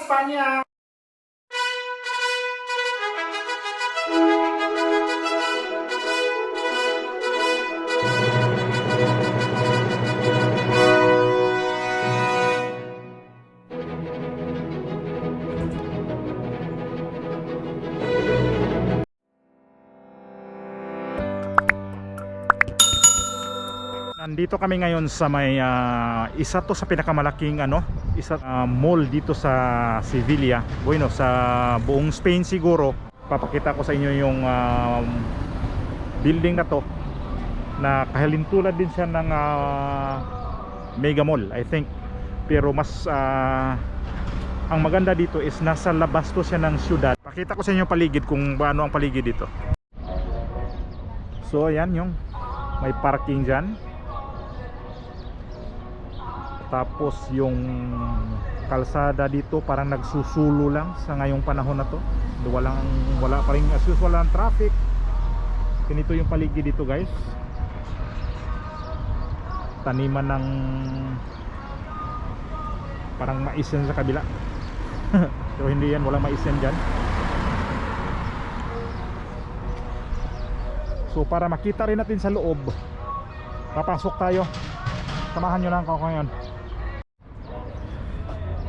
Espanya! Nandito kami ngayon sa may isa to sa pinakamalaking mall dito sa Sevilla. Bueno, sa buong Spain siguro. Papakita ko sa inyo yung building na to na kahalintulad din siya ng Mega Mall, I think. Pero mas ang maganda dito is nasa labas to siya ng syudad. Pakita ko sa inyo paligid kung paano ang paligid dito. So ayan yung may parking dyan. Tapos yung kalsada dito parang nagsusulo lang sa ngayong panahon na to. Wala pa rin as usual, walang traffic. Ganito yung paligid dito, guys. Taniman ng parang mais yan sa kabila. Pero hindi yan, walang mais yan dyan. So para makita rin natin sa loob, papasok tayo. Samahan nyo lang ako ngayon.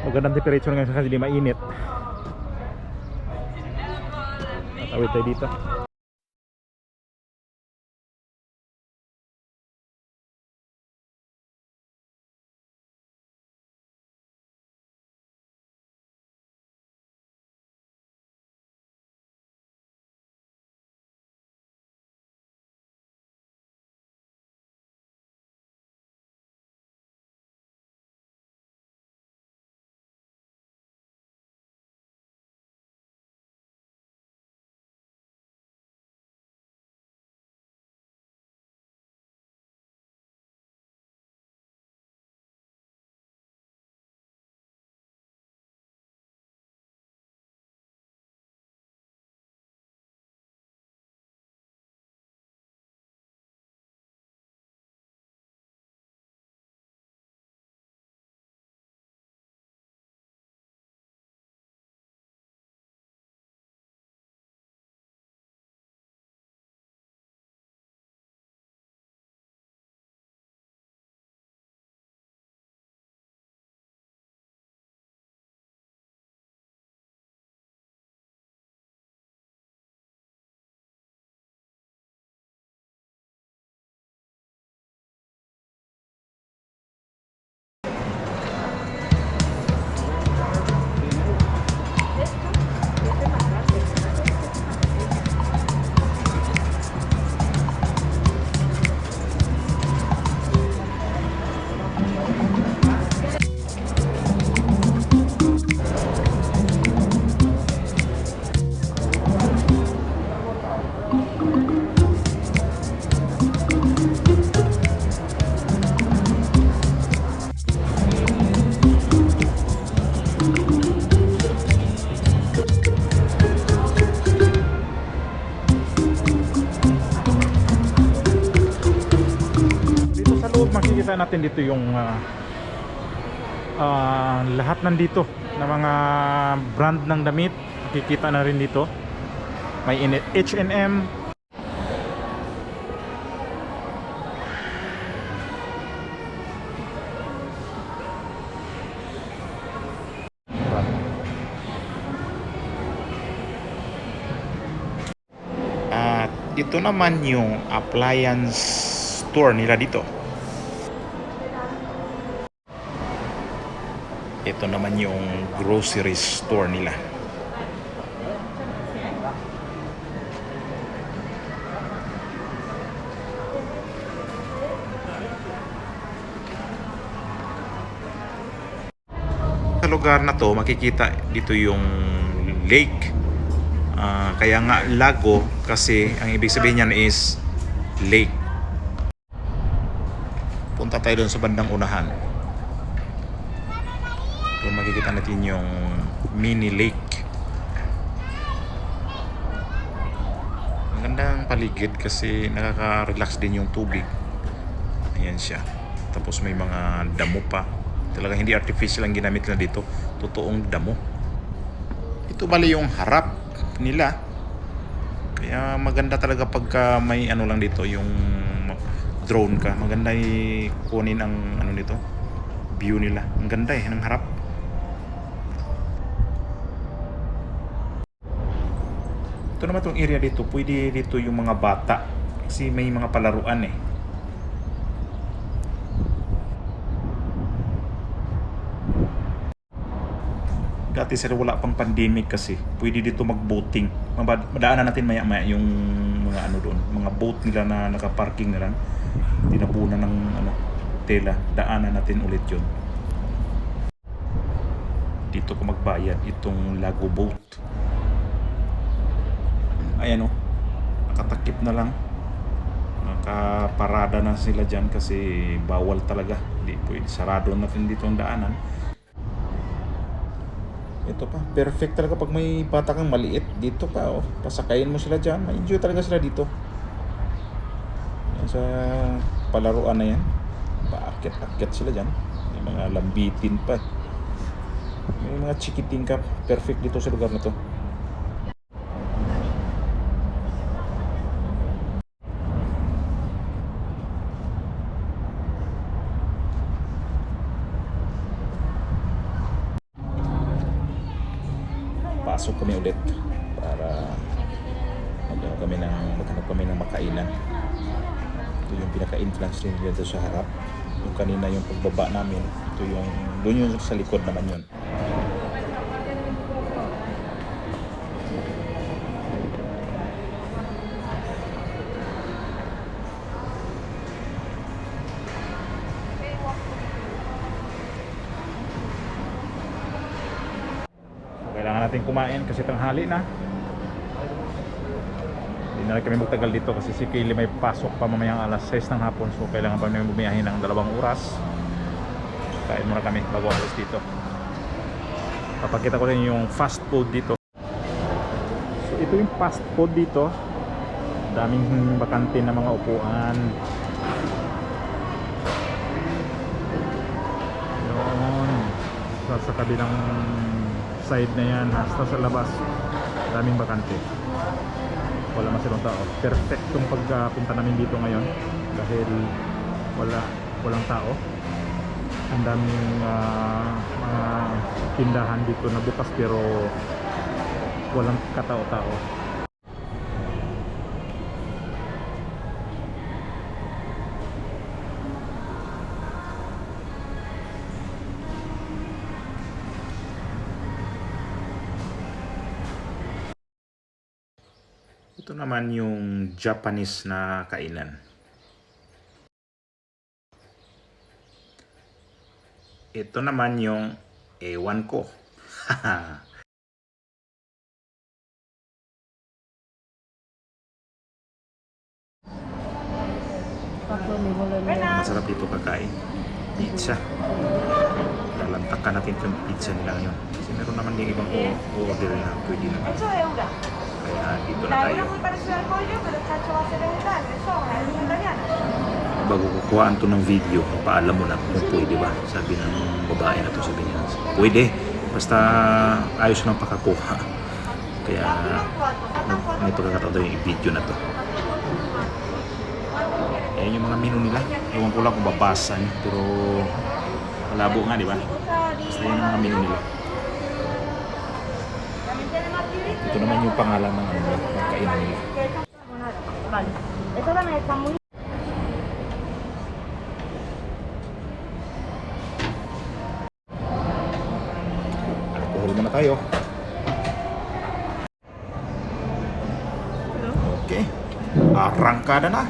Magandang temperature ngayon kasi hindi mainit. Tatawid tayo dito. Makikita natin dito yung lahat nandito na mga brand ng damit. Makikita na rin dito. May H&M, at ito naman yung appliance store nila dito. Ito naman yung grocery store nila. Sa lugar na to, makikita dito yung lake. Kaya nga lago kasi ang ibig sabihin niyan is lake. Punta tayo doon sa bandang unahan. Kung makikita natin yung mini lake. Magandang paligid kasi nakaka-relax din yung tubig. Ayan siya. Tapos may mga damo pa. Talagang hindi artificial ang ginamit nila dito. Totoong damo. Ito bali yung harap nila. Kaya maganda talaga pagka may ano lang dito, yung drone ka. Maganda kunin ang ano nito, view nila. Ang ganda ng harap. Ito naman tong area dito, pwede dito yung mga bata. Kasi may mga palaruan eh. Dati sir wala pang pandemic kasi pwede dito mag-boating. Madaanan natin maya-maya yung mga ano doon, mga boat nila na naka-parking na lang. Tinapunan ng ano, tela. Daanan natin ulit 'yon. Dito ko magbayad itong Lago Boat. Ayan oh. Nakatakip na lang. Nakaparada na sila diyan kasi bawal talaga. Di pwede, sarado natin dito ang daanan. Ito pa, perfect talaga pag may bata kang maliit. Dito pa, oh, pasakayin mo sila dyan. Ma-enjoy talaga sila dito. Yan sa palaruan na yan. Paakit-akit sila dyan. May mga lambitin pa. May mga chikiting ka. Perfect dito sa lugar na to. Pasok kami ulit para maghanap kami ng makainan. Ito yung pinaka-entrance rin dito sa harap. Yung kanina yung pagbaba namin, ito yung doon yung sa likod naman yun. Kailangan natin kumain kasi tanghali na. Hindi na kami magtagal dito kasi si Kaylee may pasok pa mamayang alas 6 ng hapon. So kailangan pa namin bumiyahin ng 2 oras. Kain muna kami bago alis dito. Papakita ko rin yung fast food dito. So ito yung fast food dito. Daming bakante na mga upuan. Yun. Sa kabilang side na yan, hasta sa labas daming bakante, wala masyadong tao. Perfect yung pagpunta namin dito ngayon dahil walang tao. Ang daming mga tindahan dito na bukas pero walang katao-tao. Ito naman yung Japanese na kainan. Ito naman yung ewan ko. Masarap dito kakain. Pizza. Lalantakan natin yung pizza nila ngayon. Kasi meron naman yung ibang order na pwede naman. Kaya dito na tayo. Bago kukuhaan to ng video, paalam mo na kung pwede ba. Sabi ng babae na to, sabi niya, pwede. Basta ayos lang pakakuha. Kaya may pagkakataon tayo yung video na to. Ayan yung mga menu nila. Ewan ko lang kung babasa niyo, pero malabo nga, di ba? Basta yun yung mga menu nila. Ito naman yung pangalan ng kainan nila. Alcohol muna tayo. Okay. Arangkada na.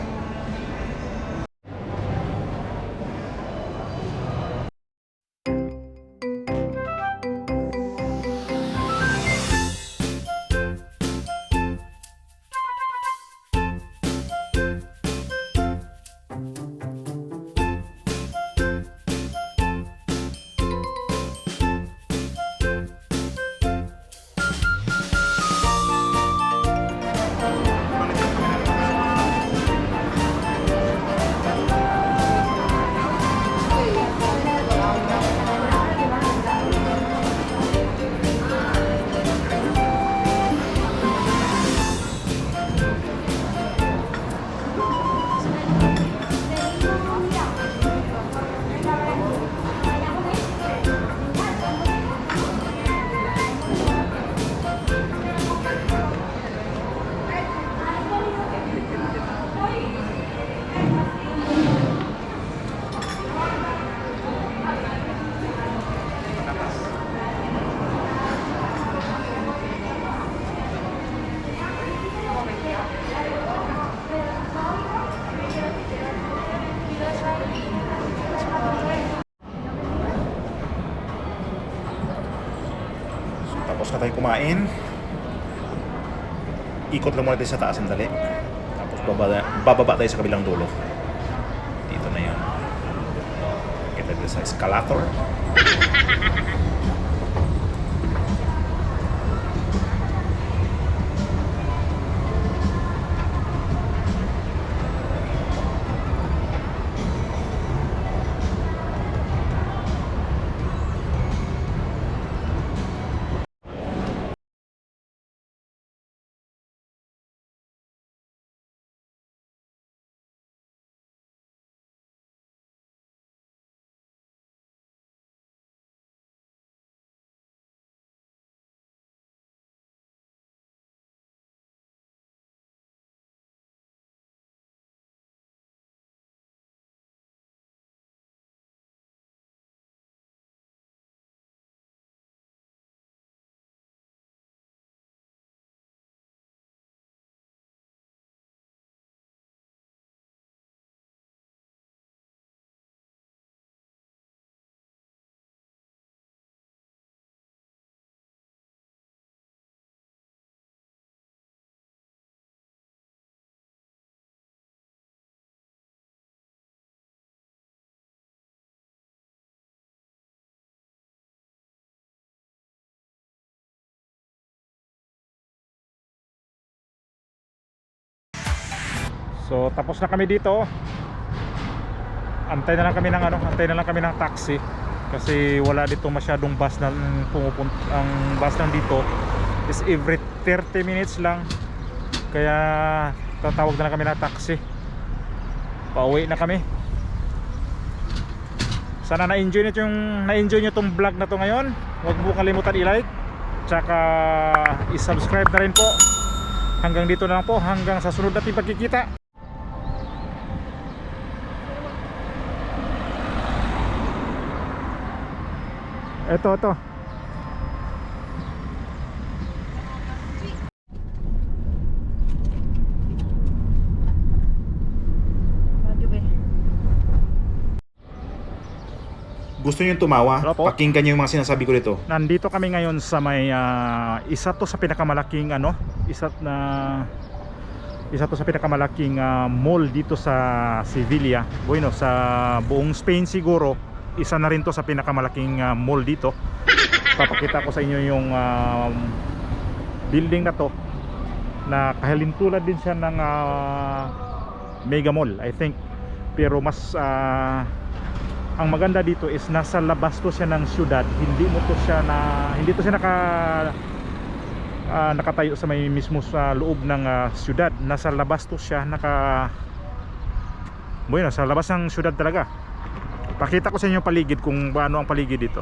na tayo kumain. Ikot lang muna tayo sa taas sandali. Tapos bababa tayo sa kabilang dulo. Dito na yan. Kita dito sa escalator. So tapos na kami dito. Antay na lang kami ng taxi kasi wala dito masyadong bus na pumupunta. Ang bus lang dito is every 30 minutes lang. Kaya tatawag na lang kami ng taxi. Pauwi na kami. Sana na-enjoy nyo tong vlog na to ngayon. Huwag mo kalimutan i-like tsaka i-subscribe na rin po. Hanggang dito na lang po, hanggang sa sunod nating pagkikita. Ito. Gusto niyo tumawa? Hello po. Pakinggan niyo yung mga sinasabi ko dito. Nandito kami ngayon sa may isa to sa pinakamalaking mall dito sa Sevilla. Bueno, sa buong Spain siguro. Isa na rin to sa pinakamalaking mall dito. Papakita ko sa inyo yung building na to, na kahalintulad din siya ng Mega Mall, I think. Pero mas ang maganda dito is nasa labas to siya ng syudad. Hindi to siya nakatayo sa may mismo sa loob ng syudad. Nasa labas to siya, sa labas ng syudad talaga. Pakita ko sa inyo yung paligid, kung paano ang paligid dito.